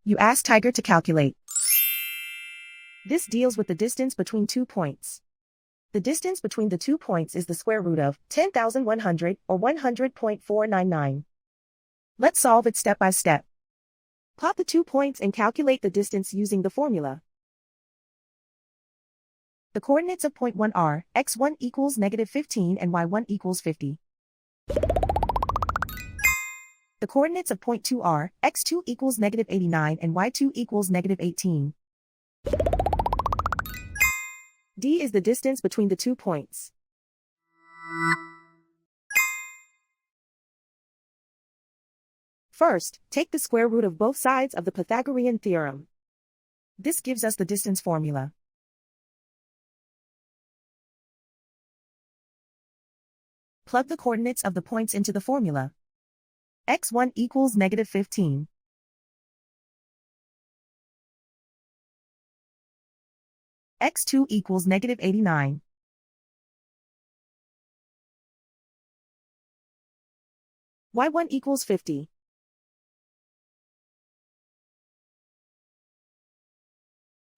You ask Tiger to calculate. This deals with the distance between 2 points. The distance between the 2 points is the square root of 10,100 or 100.499. Let's solve it step by step. Plot the 2 points and calculate the distance using the formula. The coordinates of point 1 are x1 equals -15 and y1 equals 50. The coordinates of point 2 are x2 equals -89 and y2 equals -18. D is the distance between the 2 points. First, take the square root of both sides of the Pythagorean theorem. This gives us the distance formula. Plug the coordinates of the points into the formula. x1 equals -15. x2 equals -89. y1 equals 50.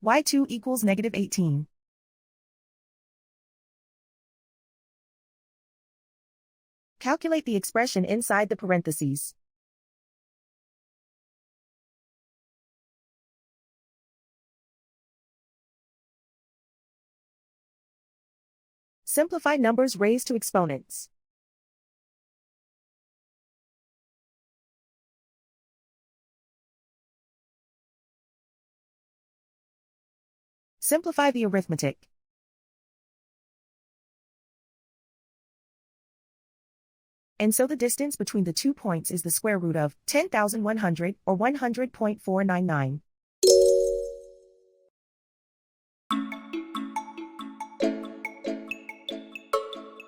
y2 equals -18. Calculate the expression inside the parentheses. Simplify numbers raised to exponents. Simplify the arithmetic. And so the distance between the 2 points is the square root of 10,100 or 100.499.